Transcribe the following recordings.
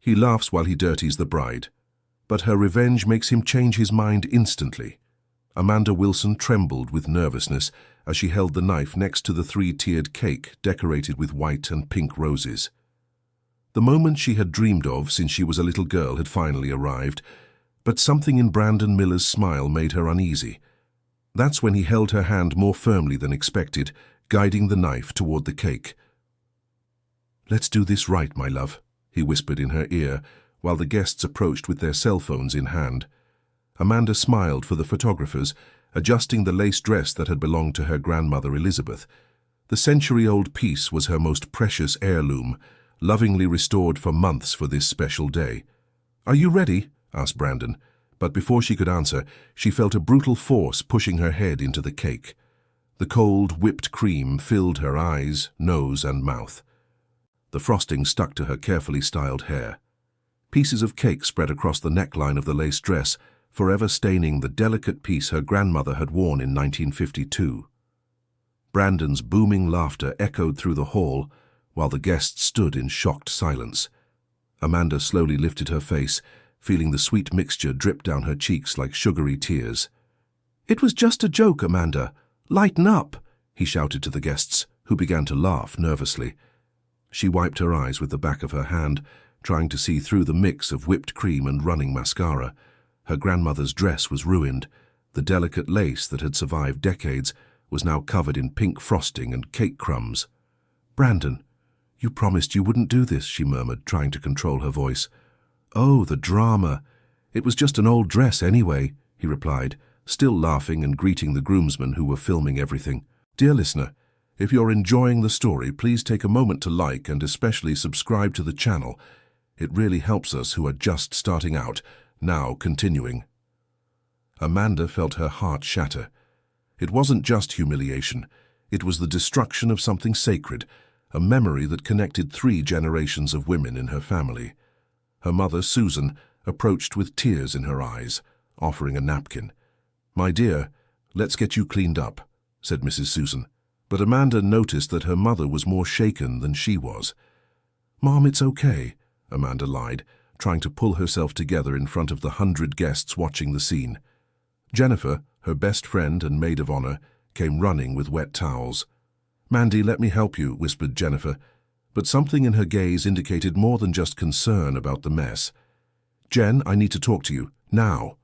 He laughs while he dirties the bride. But her revenge makes him change his mind instantly. Amanda Wilson trembled with nervousness as she held the knife next to the three-tiered cake decorated with white and pink roses. The moment she had dreamed of since she was a little girl had finally arrived, but something in Brandon Miller's smile made her uneasy. That's when he held her hand more firmly than expected, guiding the knife toward the cake. "Let's do this right, my love," he whispered in her ear, while the guests approached with their cell phones in hand. Amanda smiled for the photographers, adjusting the lace dress that had belonged to her grandmother Elizabeth. The century-old piece was her most precious heirloom, lovingly restored for months for this special day. "Are you ready?" asked Brandon, but before she could answer, she felt a brutal force pushing her head into the cake. The cold, whipped cream filled her eyes, nose, and mouth. The frosting stuck to her carefully styled hair. Pieces of cake spread across the neckline of the lace dress, forever staining the delicate piece her grandmother had worn in 1952. Brandon's booming laughter echoed through the hall, while the guests stood in shocked silence. Amanda slowly lifted her face, feeling the sweet mixture drip down her cheeks like sugary tears. "It was just a joke, Amanda. Lighten up," he shouted to the guests, who began to laugh nervously. She wiped her eyes with the back of her hand, trying to see through the mix of whipped cream and running mascara. Her grandmother's dress was ruined. The delicate lace that had survived decades was now covered in pink frosting and cake crumbs. "Brandon, you promised you wouldn't do this," she murmured, trying to control her voice. "Oh, the drama. It was just an old dress anyway," he replied, still laughing and greeting the groomsmen who were filming everything. "Dear listener, if you're enjoying the story, please take a moment to like and especially subscribe to the channel. It really helps us who are just starting out. Now continuing." Amanda felt her heart shatter. It wasn't just humiliation. It was the destruction of something sacred, a memory that connected 3 generations of women in her family. Her mother, Susan, approached with tears in her eyes, offering a napkin. "My dear, let's get you cleaned up," said Mrs. Susan. But Amanda noticed that her mother was more shaken than she was. "Mom, it's okay," Amanda lied, trying to pull herself together in front of the 100 guests watching the scene. Jennifer, her best friend and maid of honor, came running with wet towels. "Mandy, let me help you," whispered Jennifer, but something in her gaze indicated more than just concern about the mess. "Jen, I need to talk to you, now."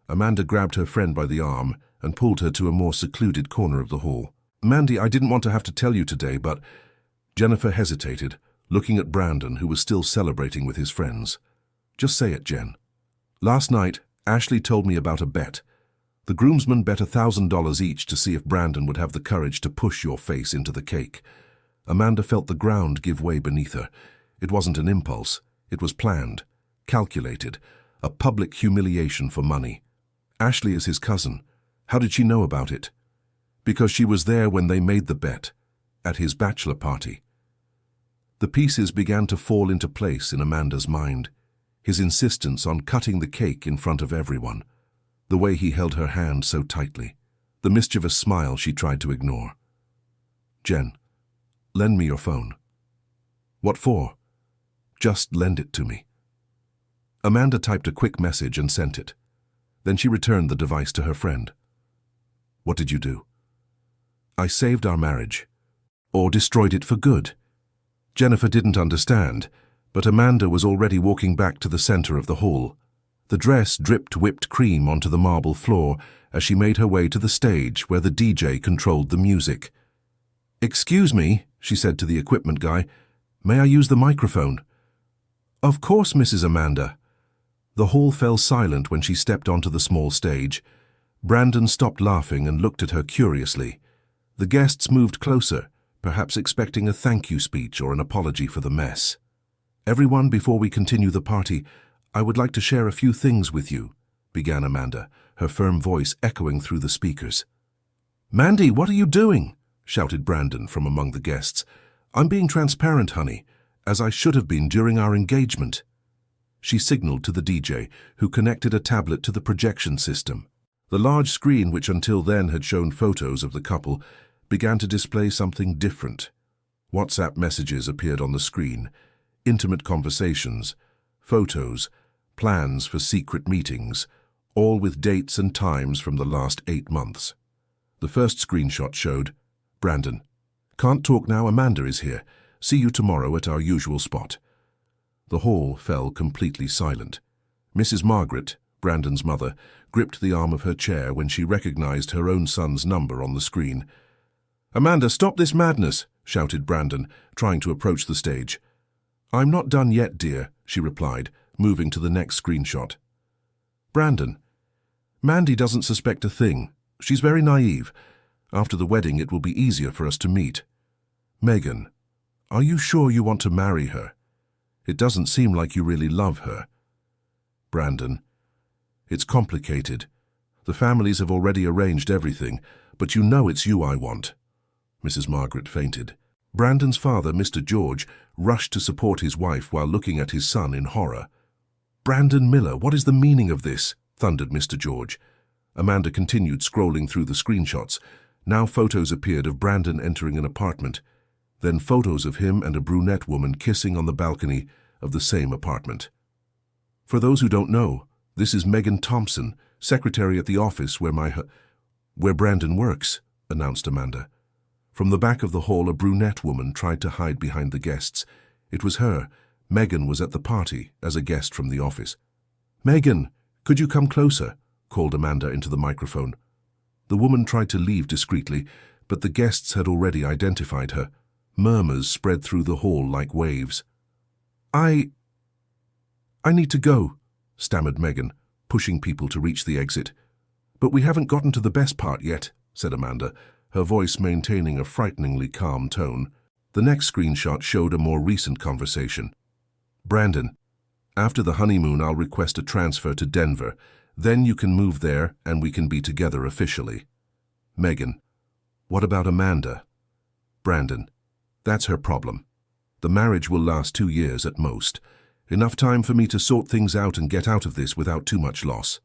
Amanda grabbed her friend by the arm and pulled her to a more secluded corner of the hall. "Mandy, I didn't want to have to tell you today, but—" Jennifer hesitated, looking at Brandon, who was still celebrating with his friends. "Just say it, Jen." "Last night, Ashley told me about a bet. The groomsmen bet $1,000 each to see if Brandon would have the courage to push your face into the cake." Amanda felt the ground give way beneath her. It wasn't an impulse. It was planned, calculated, a public humiliation for money. Ashley is his cousin. How did she know about it? Because she was there when they made the bet, at his bachelor party. The pieces began to fall into place in Amanda's mind. His insistence on cutting the cake in front of everyone. The way he held her hand so tightly. The mischievous smile she tried to ignore. "Jen, lend me your phone." "What for?" "Just lend it to me." Amanda typed a quick message and sent it. Then she returned the device to her friend. "What did you do?" "I saved our marriage. Or destroyed it for good." Jennifer didn't understand, but Amanda was already walking back to the center of the hall. The dress dripped whipped cream onto the marble floor as she made her way to the stage where the DJ controlled the music. "Excuse me," she said to the equipment guy, "may I use the microphone?" "Of course, Mrs. Amanda." The hall fell silent when she stepped onto the small stage. Brandon stopped laughing and looked at her curiously. The guests moved closer, perhaps expecting a thank you speech or an apology for the mess. "Everyone, before we continue the party, I would like to share a few things with you," began Amanda, her firm voice echoing through the speakers. "Mandy, what are you doing?" shouted Brandon from among the guests. "I'm being transparent, honey, as I should have been during our engagement." She signaled to the DJ, who connected a tablet to the projection system. The large screen, which until then had shown photos of the couple, began to display something different. WhatsApp messages appeared on the screen, intimate conversations, photos, plans for secret meetings, all with dates and times from the last 8 months. The first screenshot showed, "Brandon, can't talk now, Amanda is here. See you tomorrow at our usual spot." The hall fell completely silent. Mrs. Margaret, Brandon's mother, gripped the arm of her chair when she recognized her own son's number on the screen. "Amanda, stop this madness," shouted Brandon, trying to approach the stage. "I'm not done yet, dear," she replied, moving to the next screenshot. "Brandon, Mandy doesn't suspect a thing. She's very naive. After the wedding, it will be easier for us to meet. Megan, are you sure you want to marry her? It doesn't seem like you really love her." Brandon, "It's complicated. The families have already arranged everything, but you know it's you I want." Mrs. Margaret fainted. Brandon's father, Mr. George, rushed to support his wife while looking at his son in horror. "Brandon Miller, what is the meaning of this?" thundered Mr. George. Amanda continued scrolling through the screenshots. Now photos appeared of Brandon entering an apartment, then photos of him and a brunette woman kissing on the balcony of the same apartment. "For those who don't know, this is Megan Thompson, secretary at the office where Brandon works," announced Amanda. From the back of the hall, a brunette woman tried to hide behind the guests. It was her. Megan was at the party as a guest from the office. "Megan, could you come closer?" called Amanda into the microphone. The woman tried to leave discreetly, but the guests had already identified her. Murmurs spread through the hall like waves. I need to go," stammered Megan, pushing people to reach the exit. "But we haven't gotten to the best part yet," said Amanda, her voice maintaining a frighteningly calm tone. The next screenshot showed a more recent conversation. "Brandon, after the honeymoon I'll request a transfer to Denver. Then you can move there and we can be together officially." Megan, "What about Amanda?" Brandon, "That's her problem. The marriage will last 2 years at most. Enough time for me to sort things out and get out of this without too much loss."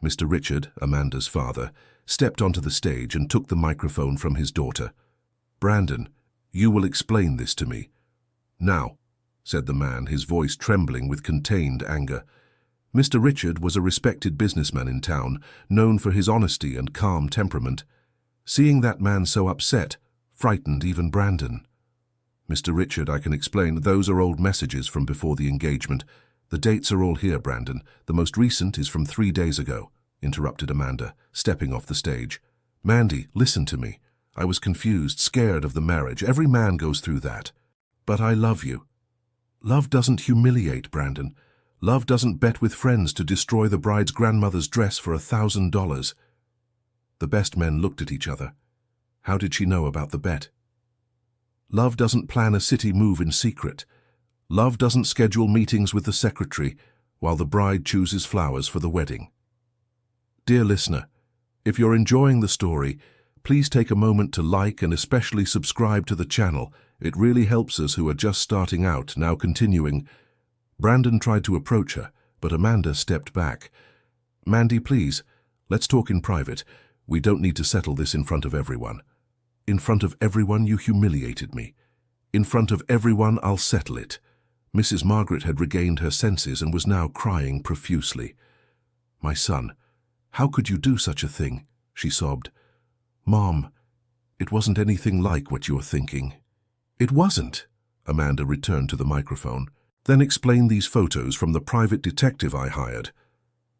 Mr. Richard, Amanda's father, stepped onto the stage and took the microphone from his daughter. "Brandon, you will explain this to me." "Now," said the man, his voice trembling with contained anger. Mr. Richard was a respected businessman in town, known for his honesty and calm temperament. Seeing that man so upset frightened even Brandon. "Mr. Richard, I can explain. Those are old messages from before the engagement. The dates are all here, Brandon. The most recent is from 3 days ago," interrupted Amanda, stepping off the stage. "Mandy, listen to me. I was confused, scared of the marriage. Every man goes through that. But I love you. Love doesn't humiliate, Brandon. Love doesn't bet with friends to destroy the bride's grandmother's dress for $1,000. The best men looked at each other. How did she know about the bet? Love doesn't plan a city move in secret. Love doesn't schedule meetings with the secretary while the bride chooses flowers for the wedding. Dear listener, if you're enjoying the story, please take a moment to like and especially subscribe to the channel. It really helps us who are just starting out. Now continuing. Brandon tried to approach her, but Amanda stepped back. "Mandy, please, let's talk in private. We don't need to settle this in front of everyone." "In front of everyone, you humiliated me. In front of everyone, I'll settle it." Mrs. Margaret had regained her senses and was now crying profusely. "My son, how could you do such a thing?" she sobbed. "Mom, it wasn't anything like what you're thinking." "It wasn't," Amanda returned to the microphone. "Then explain these photos from the private detective I hired."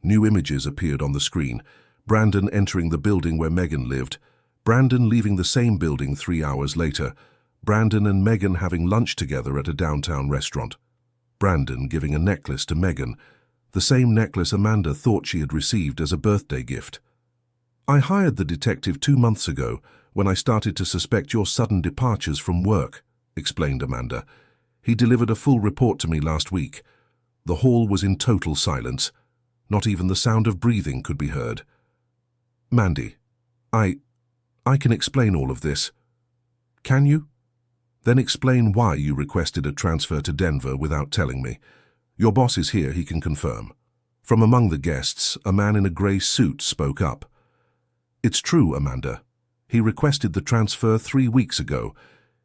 New images appeared on the screen. Brandon entering the building where Megan lived. Brandon leaving the same building 3 hours later. Brandon and Megan having lunch together at a downtown restaurant. Brandon giving a necklace to Megan, the same necklace Amanda thought she had received as a birthday gift. "I hired the detective 2 months ago when I started to suspect your sudden departures from work," explained Amanda. "He delivered a full report to me last week. The hall was in total silence. Not even the sound of breathing could be heard." "Mandy, I can explain all of this." "Can you? Then explain why you requested a transfer to Denver without telling me. Your boss is here, he can confirm." From among the guests, a man in a grey suit spoke up. "It's true, Amanda. He requested the transfer 3 weeks ago.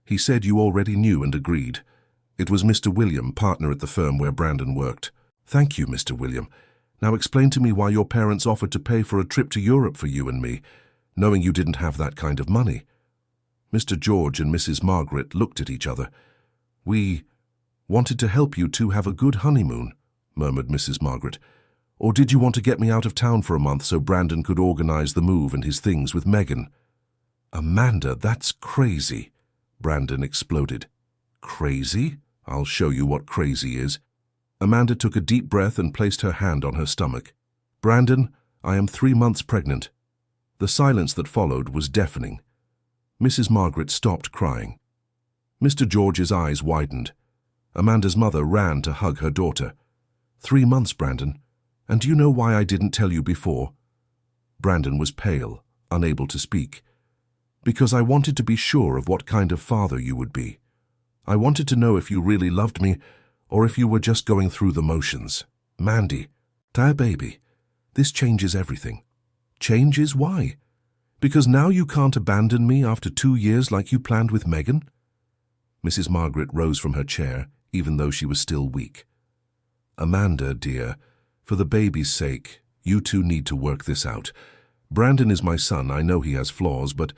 He said you already knew and agreed. It was Mr. William, partner at the firm where Brandon worked." Thank you, Mr. William. Now explain to me why your parents offered to pay for a trip to Europe for you and me, knowing you didn't have that kind of money. Mr. George and Mrs. Margaret looked at each other. We wanted to help you two have a good honeymoon, murmured Mrs. Margaret. Or did you want to get me out of town for a month so Brandon could organize the move and his things with Megan? Amanda, that's crazy, Brandon exploded. Crazy? I'll show you what crazy is. Amanda took a deep breath and placed her hand on her stomach. Brandon, I am 3 months pregnant. The silence that followed was deafening. Mrs. Margaret stopped crying. Mr. George's eyes widened. Amanda's mother ran to hug her daughter. 3 months, Brandon. And do you know why I didn't tell you before? Brandon was pale, unable to speak. Because I wanted to be sure of what kind of father you would be. I wanted to know if you really loved me, or if you were just going through the motions. Mandy, dear baby, this changes everything. Changes why? Because now you can't abandon me after 2 years like you planned with Megan? Mrs. Margaret rose from her chair, even though she was still weak. Amanda, dear, for the baby's sake, you two need to work this out. Brandon is my son, I know he has flaws, but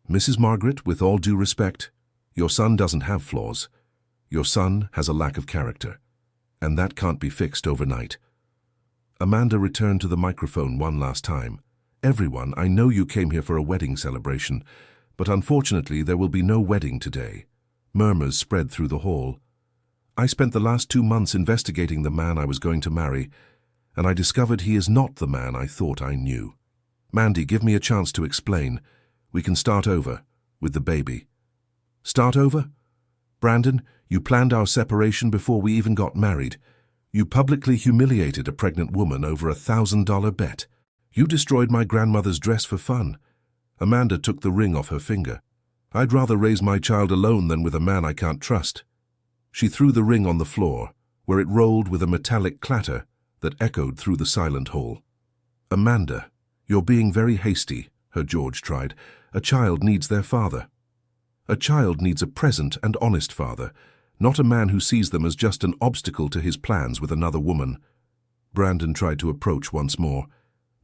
Mrs. Margaret, with all due respect, your son doesn't have flaws. Your son has a lack of character, and that can't be fixed overnight. Amanda returned to the microphone one last time. Everyone, I know you came here for a wedding celebration, but unfortunately there will be no wedding today. Murmurs spread through the hall. I spent the last 2 months investigating the man I was going to marry, and I discovered he is not the man I thought I knew. Mandy, give me a chance to explain. We can start over, with the baby. Start over? Brandon, you planned our separation before we even got married. You publicly humiliated a pregnant woman over a $1,000 bet. You destroyed my grandmother's dress for fun. Amanda took the ring off her finger. I'd rather raise my child alone than with a man I can't trust. She threw the ring on the floor, where it rolled with a metallic clatter that echoed through the silent hall. Amanda, you're being very hasty, her George tried. A child needs their father. A child needs a present and honest father, not a man who sees them as just an obstacle to his plans with another woman. Brandon tried to approach once more.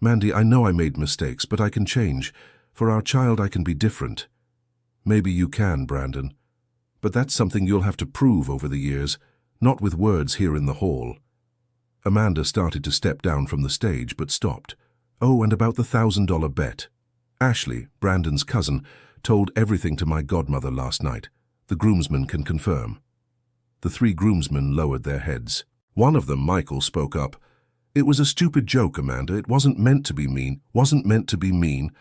Mandy, I know I made mistakes, but I can change. For our child, I can be different. Maybe you can, Brandon. But that's something you'll have to prove over the years, not with words here in the hall. Amanda started to step down from the stage, but stopped. Oh, and about the $1,000 bet. Ashley, Brandon's cousin, told everything to my godmother last night. The groomsmen can confirm. The 3 groomsmen lowered their heads. One of them, Michael, spoke up. It was a stupid joke, Amanda. It wasn't meant to be mean. Wasn't meant to be mean.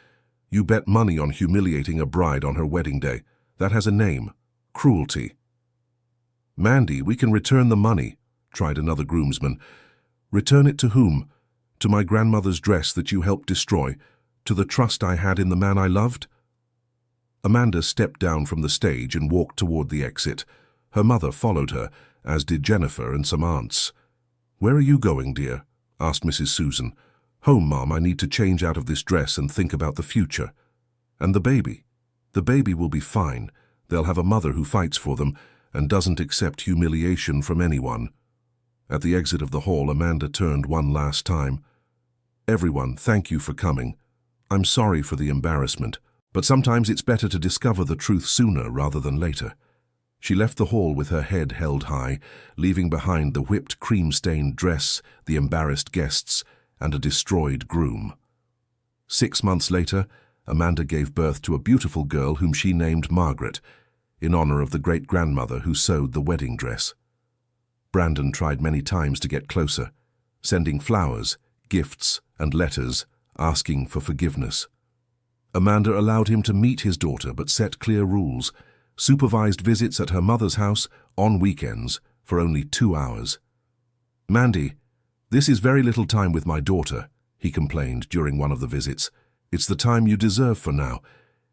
You bet money on humiliating a bride on her wedding day. That has a name. Cruelty. Mandy, we can return the money, tried another groomsman. Return it to whom? To my grandmother's dress that you helped destroy? To the trust I had in the man I loved? Amanda stepped down from the stage and walked toward the exit. Her mother followed her, as did Jennifer and some aunts. Where are you going, dear? Asked Mrs. Susan. Home, Mom, I need to change out of this dress and think about the future. And the baby? The baby will be fine. They'll have a mother who fights for them and doesn't accept humiliation from anyone. At the exit of the hall, Amanda turned one last time. Everyone, thank you for coming. I'm sorry for the embarrassment, but sometimes it's better to discover the truth sooner rather than later. She left the hall with her head held high, leaving behind the whipped cream-stained dress, the embarrassed guests, and a destroyed groom. 6 months later, Amanda gave birth to a beautiful girl whom she named Margaret, in honor of the great-grandmother who sewed the wedding dress. Brandon tried many times to get closer, sending flowers, gifts, and letters, asking for forgiveness. Amanda allowed him to meet his daughter but set clear rules, supervised visits at her mother's house on weekends for only 2 hours. Mandy, this is very little time with my daughter, he complained during one of the visits. It's the time you deserve for now.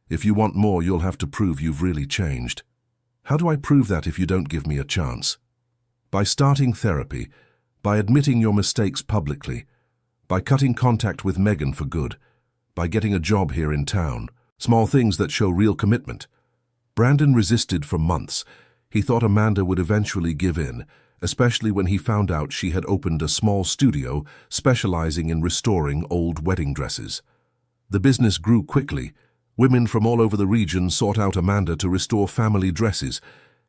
If you want more, you'll have to prove you've really changed. How do I prove that if you don't give me a chance? By starting therapy, by admitting your mistakes publicly, by cutting contact with Megan for good, by getting a job here in town, small things that show real commitment. Brandon resisted for months. He thought Amanda would eventually give in, especially when he found out she had opened a small studio specializing in restoring old wedding dresses. The business grew quickly. Women from all over the region sought out Amanda to restore family dresses,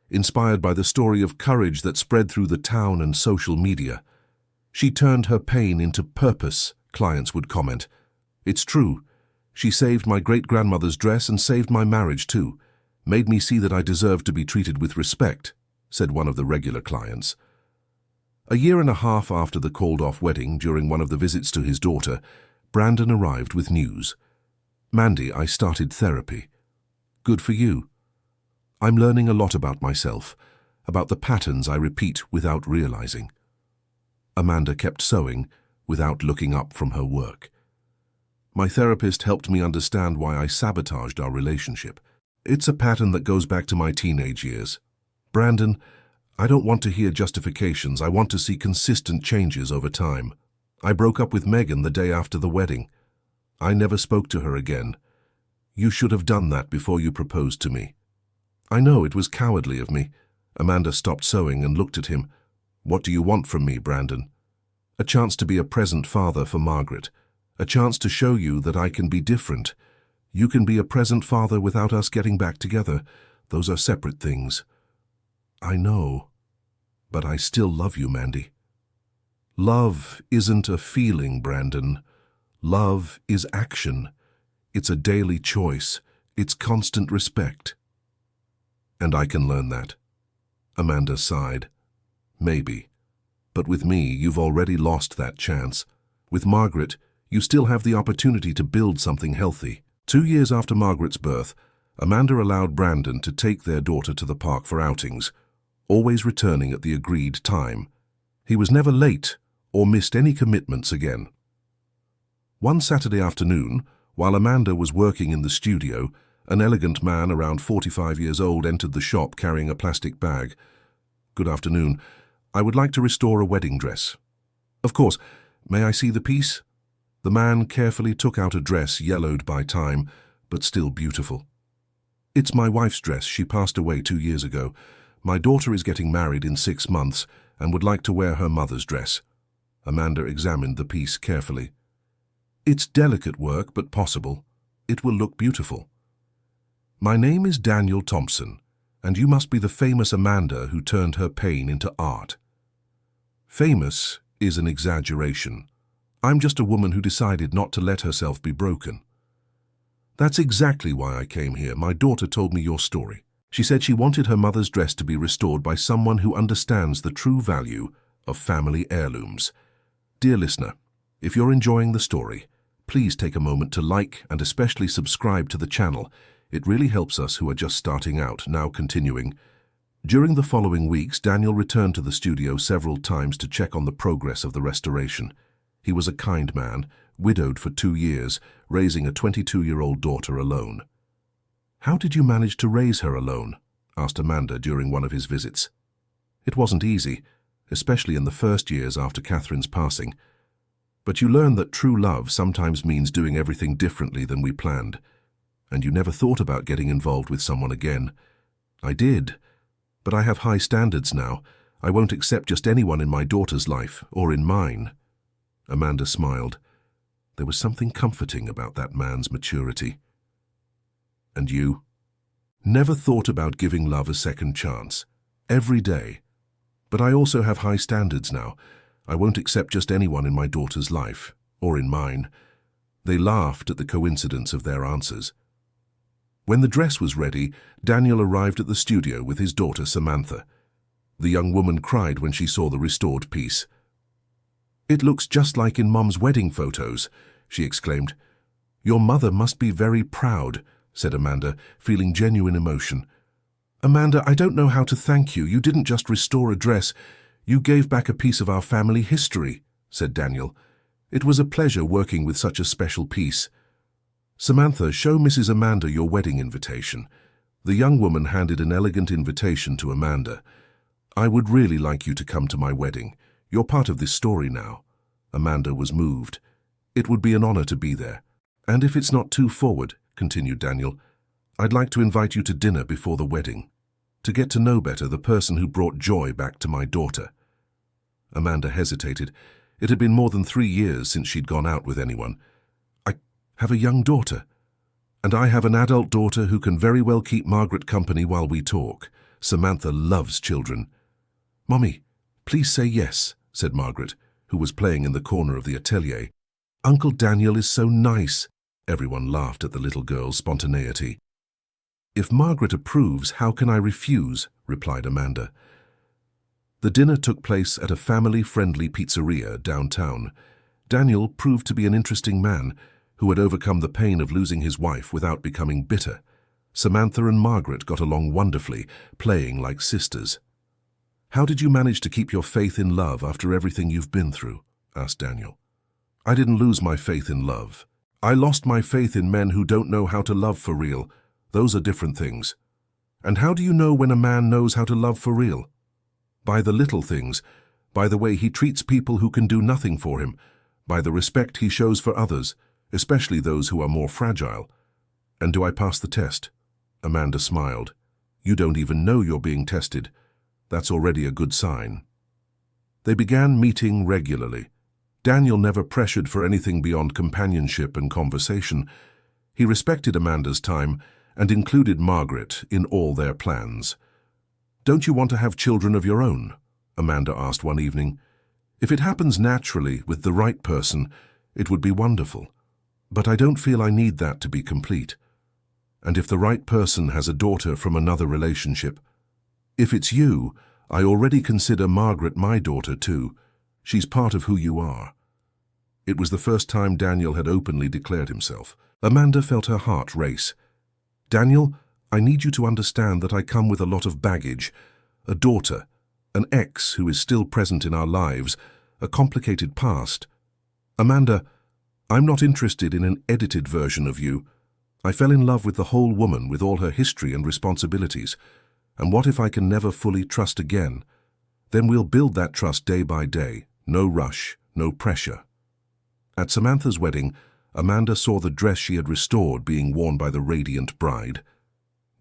inspired by the story of courage that spread through the town and social media. She turned her pain into purpose, clients would comment. It's true. She saved my great-grandmother's dress and saved my marriage too. Made me see that I deserved to be treated with respect, said one of the regular clients. A year and a half after the called-off wedding, during one of the visits to his daughter, Brandon arrived with news. Mandy, I started therapy. Good for you. I'm learning a lot about myself, about the patterns I repeat without realizing. Amanda kept sewing without looking up from her work. My therapist helped me understand why I sabotaged our relationship. It's a pattern that goes back to my teenage years. Brandon, I don't want to hear justifications. I want to see consistent changes over time. I broke up with Megan the day after the wedding. I never spoke to her again. You should have done that before you proposed to me. I know it was cowardly of me. Amanda stopped sewing and looked at him. What do you want from me, Brandon? A chance to be a present father for Margaret. A chance to show you that I can be different. You can be a present father without us getting back together. Those are separate things. I know, but I still love you, Mandy. Love isn't a feeling, Brandon. Love is action. It's a daily choice. It's constant respect. And I can learn that. Amanda sighed. Maybe. But with me, you've already lost that chance. With Margaret, you still have the opportunity to build something healthy. 2 years after Margaret's birth, Amanda allowed Brandon to take their daughter to the park for outings, always returning at the agreed time. He was never late or missed any commitments again. One Saturday afternoon, while Amanda was working in the studio, an elegant man around 45 years old entered the shop carrying a plastic bag. Good afternoon. I would like to restore a wedding dress. Of course. May I see the piece? The man carefully took out a dress yellowed by time, but still beautiful. It's my wife's dress. She passed away 2 years ago. My daughter is getting married in 6 months and would like to wear her mother's dress. Amanda examined the piece carefully. It's delicate work, but possible. It will look beautiful. My name is Daniel Thompson, and you must be the famous Amanda who turned her pain into art. Famous is an exaggeration. I'm just a woman who decided not to let herself be broken. That's exactly why I came here. My daughter told me your story. She said she wanted her mother's dress to be restored by someone who understands the true value of family heirlooms. Dear listener, if you're enjoying the story, please take a moment to like and especially subscribe to the channel. It really helps us who are just starting out. Now continuing. During the following weeks, Daniel returned to the studio several times to check on the progress of the restoration. He was a kind man, widowed for 2 years, raising a 22-year-old daughter alone. How did you manage to raise her alone? Asked Amanda during one of his visits. It wasn't easy, especially in the first years after Catherine's passing. But you learn that true love sometimes means doing everything differently than we planned. And you never thought about getting involved with someone again. I did. But I have high standards now. I won't accept just anyone in my daughter's life, or in mine. Amanda smiled. There was something comforting about that man's maturity. And you? Never thought about giving love a second chance. Every day. But I also have high standards now. I won't accept just anyone in my daughter's life, or in mine. They laughed at the coincidence of their answers. When the dress was ready, Daniel arrived at the studio with his daughter Samantha. The young woman cried when she saw the restored piece. It looks just like in Mom's wedding photos, she exclaimed. Your mother must be very proud, said Amanda, feeling genuine emotion. Amanda, I don't know how to thank you. You didn't just restore a dress. You gave back a piece of our family history, said Daniel. It was a pleasure working with such a special piece. Samantha, show Mrs. Amanda your wedding invitation. The young woman handed an elegant invitation to Amanda. I would really like you to come to my wedding. You're part of this story now. Amanda was moved. It would be an honor to be there. And if it's not too forward, continued Daniel, I'd like to invite you to dinner before the wedding, to get to know better the person who brought joy back to my daughter. Amanda hesitated. It had been more than 3 years since she'd gone out with anyone. I have a young daughter. And I have an adult daughter who can very well keep Margaret company while we talk. Samantha loves children. Mommy, please say yes, said Margaret, who was playing in the corner of the atelier. Uncle Daniel is so nice. Everyone laughed at the little girl's spontaneity. If Margaret approves, how can I refuse? Replied Amanda. The dinner took place at a family-friendly pizzeria downtown. Daniel proved to be an interesting man who had overcome the pain of losing his wife without becoming bitter. Samantha and Margaret got along wonderfully, playing like sisters. How did you manage to keep your faith in love after everything you've been through? Asked Daniel. I didn't lose my faith in love. I lost my faith in men who don't know how to love for real. Those are different things. And how do you know when a man knows how to love for real? By the little things, by the way he treats people who can do nothing for him, by the respect he shows for others, especially those who are more fragile. And do I pass the test? Amanda smiled. You don't even know you're being tested. That's already a good sign. They began meeting regularly. Daniel never pressured for anything beyond companionship and conversation. He respected Amanda's time and included Margaret in all their plans. Don't you want to have children of your own? Amanda asked one evening. If it happens naturally with the right person, it would be wonderful. But I don't feel I need that to be complete. And if the right person has a daughter from another relationship, if it's you, I already consider Margaret my daughter too. She's part of who you are. It was the first time Daniel had openly declared himself. Amanda felt her heart race. Daniel, I need you to understand that I come with a lot of baggage. A daughter, an ex who is still present in our lives, a complicated past. Amanda, I'm not interested in an edited version of you. I fell in love with the whole woman with all her history and responsibilities. And what if I can never fully trust again? Then we'll build that trust day by day. No rush, no pressure. At Samantha's wedding, Amanda saw the dress she had restored being worn by the radiant bride.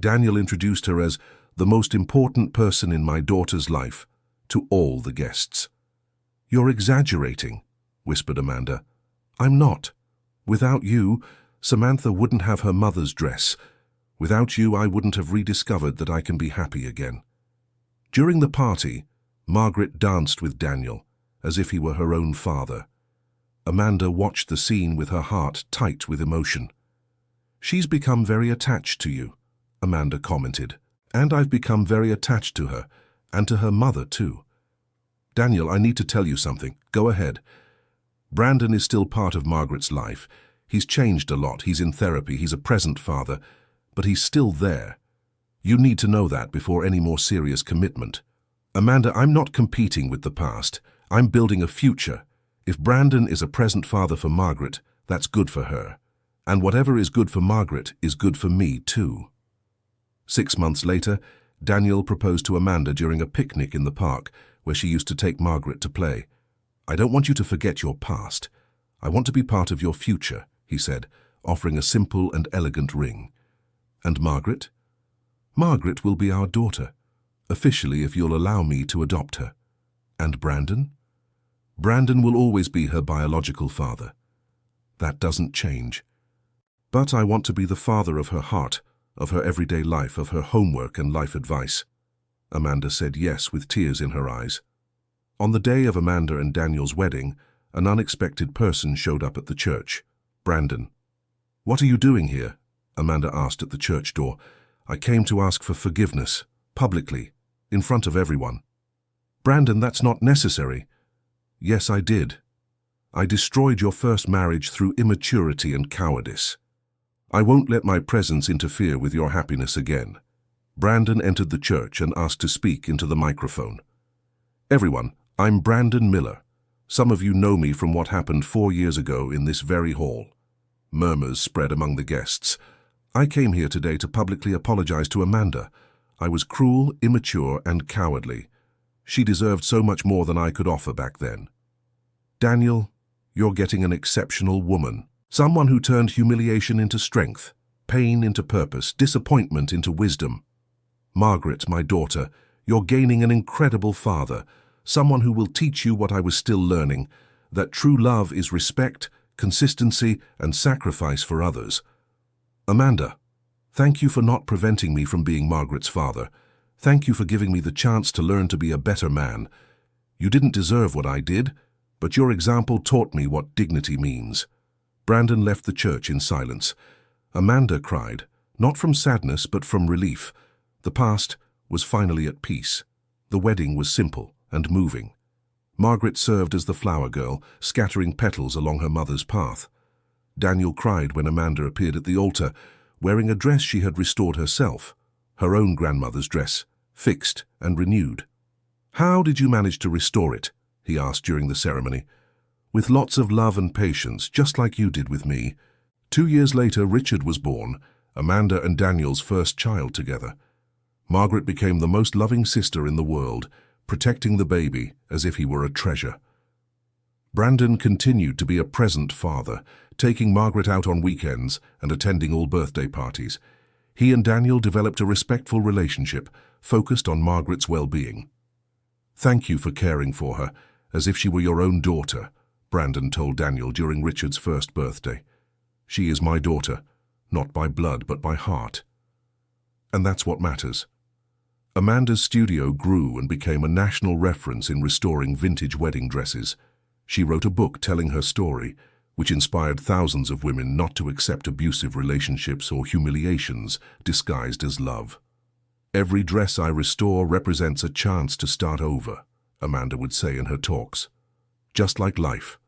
Daniel introduced her as the most important person in my daughter's life to all the guests. You're exaggerating, whispered Amanda. I'm not. Without you, Samantha wouldn't have her mother's dress. Without you, I wouldn't have rediscovered that I can be happy again. During the party, Margaret danced with Daniel, as if he were her own father. Amanda watched the scene with her heart tight with emotion. She's become very attached to you, Amanda commented, and I've become very attached to her, and to her mother too. Daniel, I need to tell you something. Go ahead. Brandon is still part of Margaret's life. He's changed a lot. He's in therapy. He's a present father, but he's still there. You need to know that before any more serious commitment. Amanda, I'm not competing with the past. I'm building a future. If Brandon is a present father for Margaret, that's good for her. And whatever is good for Margaret is good for me too. 6 months later, Daniel proposed to Amanda during a picnic in the park where she used to take Margaret to play. I don't want you to forget your past. I want to be part of your future, he said, offering a simple and elegant ring. And Margaret? Margaret will be our daughter, officially if you'll allow me to adopt her. And Brandon? Brandon will always be her biological father. That doesn't change. But I want to be the father of her heart, of her everyday life, of her homework and life advice. Amanda said yes with tears in her eyes. On the day of Amanda and Daniel's wedding, an unexpected person showed up at the church. Brandon. What are you doing here? Amanda asked at the church door. I came to ask for forgiveness, publicly, in front of everyone. Brandon, that's not necessary. Yes, I did. I destroyed your first marriage through immaturity and cowardice. I won't let my presence interfere with your happiness again. Brandon entered the church and asked to speak into the microphone. Everyone, I'm Brandon Miller. Some of you know me from what happened 4 years ago in this very hall. Murmurs spread among the guests. I came here today to publicly apologize to Amanda. I was cruel, immature, and cowardly. She deserved so much more than I could offer back then. Daniel, you're getting an exceptional woman. Someone who turned humiliation into strength, pain into purpose, disappointment into wisdom. Margaret, my daughter, you're gaining an incredible father, Someone who will teach you what I was still learning, that true love is respect, consistency, and sacrifice for others. Amanda, thank you for not preventing me from being Margaret's father. Thank you for giving me the chance to learn to be a better man. You didn't deserve what I did, but your example taught me what dignity means. Brandon left the church in silence. Amanda cried, not from sadness but from relief. The past was finally at peace. The wedding was simple and moving. Margaret served as the flower girl, scattering petals along her mother's path. Daniel cried when Amanda appeared at the altar, wearing a dress she had restored herself, her own grandmother's dress, fixed and renewed. "How did you manage to restore it?" he asked during the ceremony. "With lots of love and patience, just like you did with me." 2 years later, Richard was born, Amanda and Daniel's first child together. Margaret became the most loving sister in the world, protecting the baby as if he were a treasure. Brandon continued to be a present father, taking Margaret out on weekends and attending all birthday parties. He and Daniel developed a respectful relationship, focused on Margaret's well-being. "Thank you for caring for her, as if she were your own daughter," Brandon told Daniel during Richard's first birthday. "She is my daughter, not by blood but by heart. And that's what matters." Amanda's studio grew and became a national reference in restoring vintage wedding dresses. She wrote a book telling her story, which inspired thousands of women not to accept abusive relationships or humiliations disguised as love. "Every dress I restore represents a chance to start over," Amanda would say in her talks. "Just like life.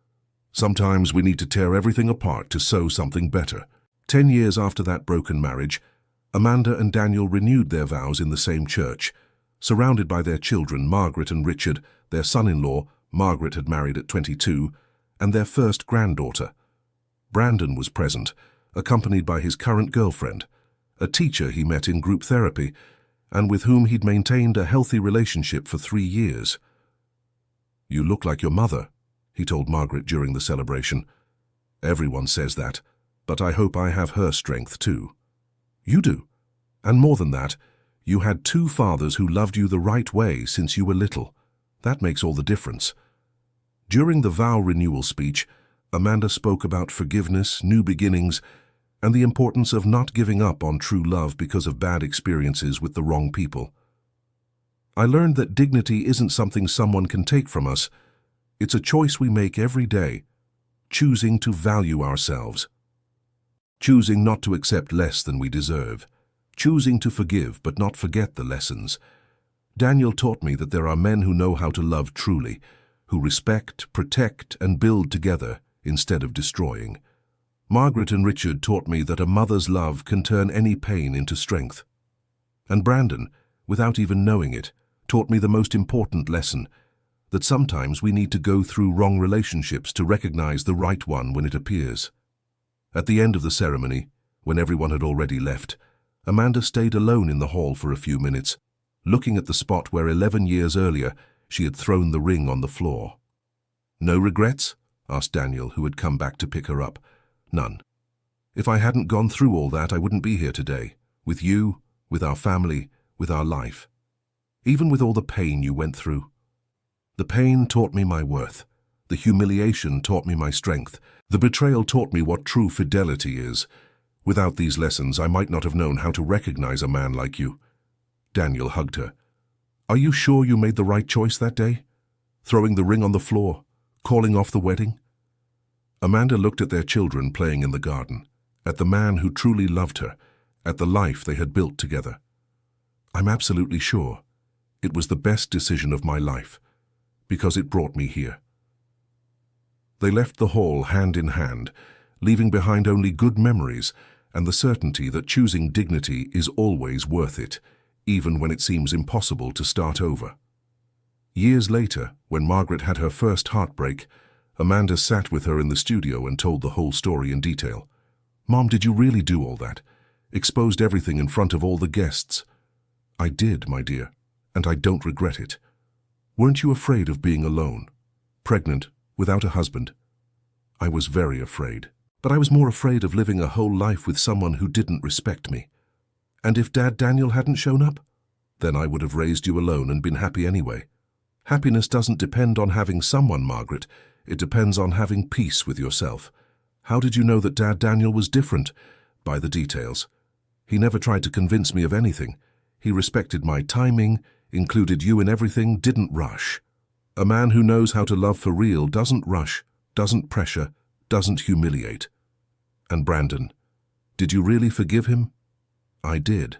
Sometimes we need to tear everything apart to sew something better." 10 years after that broken marriage, Amanda and Daniel renewed their vows in the same church. Surrounded by their children, Margaret and Richard, their son-in-law, Margaret had married at 22, and their first granddaughter. Brandon was present, accompanied by his current girlfriend, a teacher he met in group therapy, and with whom he'd maintained a healthy relationship for 3 years. "You look like your mother," he told Margaret during the celebration. "Everyone says that, but I hope I have her strength too." "You do. And more than that, you had 2 fathers who loved you the right way since you were little. That makes all the difference." During the vow renewal speech, Amanda spoke about forgiveness, new beginnings, and the importance of not giving up on true love because of bad experiences with the wrong people. "I learned that dignity isn't something someone can take from us. It's a choice we make every day, choosing to value ourselves. Choosing not to accept less than we deserve. Choosing to forgive but not forget the lessons. Daniel taught me that there are men who know how to love truly, who respect, protect, and build together instead of destroying. Margaret and Richard taught me that a mother's love can turn any pain into strength. And Brandon, without even knowing it, taught me the most important lesson, that sometimes we need to go through wrong relationships to recognize the right one when it appears. At the end of the ceremony, when everyone had already left, Amanda stayed alone in the hall for a few minutes, looking at the spot where 11 years earlier she had thrown the ring on the floor. "No regrets?" asked Daniel, who had come back to pick her up. "None. If I hadn't gone through all that, I wouldn't be here today, with you, with our family, with our life. Even with all the pain you went through. The pain taught me my worth. The humiliation taught me my strength. The betrayal taught me what true fidelity is. Without these lessons, I might not have known how to recognize a man like you." Daniel hugged her. "Are you sure you made the right choice that day? Throwing the ring on the floor, calling off the wedding?" Amanda looked at their children playing in the garden, at the man who truly loved her, at the life they had built together. "I'm absolutely sure. It was the best decision of my life, because it brought me here." They left the hall hand in hand, leaving behind only good memories and the certainty that choosing dignity is always worth it, even when it seems impossible to start over. Years later, when Margaret had her first heartbreak, Amanda sat with her in the studio and told the whole story in detail. "Mom, did you really do all that? Exposed everything in front of all the guests?" "I did, my dear, and I don't regret it." "Weren't you afraid of being alone? Pregnant, without a husband?" "I was very afraid. But I was more afraid of living a whole life with someone who didn't respect me. And if Dad Daniel hadn't shown up? Then I would have raised you alone and been happy anyway." Happiness doesn't depend on having someone, Margaret. It depends on having peace with yourself. How did you know that Dad Daniel was different? By the details. He never tried to convince me of anything. He respected my timing, included you in everything, didn't rush. A man who knows how to love for real doesn't rush, doesn't pressure, doesn't humiliate. And Brandon, did you really forgive him? I did.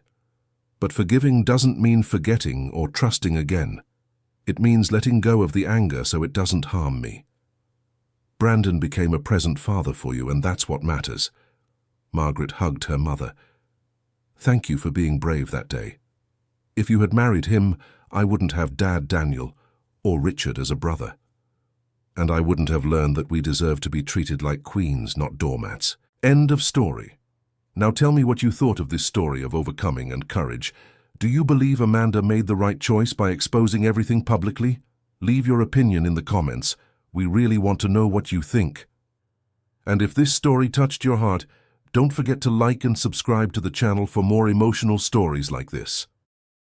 But forgiving doesn't mean forgetting or trusting again. It means letting go of the anger so it doesn't harm me. Brandon became a present father for you, and that's what matters. Margaret hugged her mother. Thank you for being brave that day. If you had married him, I wouldn't have Dad Daniel or Richard as a brother. And I wouldn't have learned that we deserve to be treated like queens, not doormats. End of story. Now tell me what you thought of this story of overcoming and courage. Do you believe Amanda made the right choice by exposing everything publicly? Leave your opinion in the comments. We really want to know what you think. And if this story touched your heart, don't forget to like and subscribe to the channel for more emotional stories like this.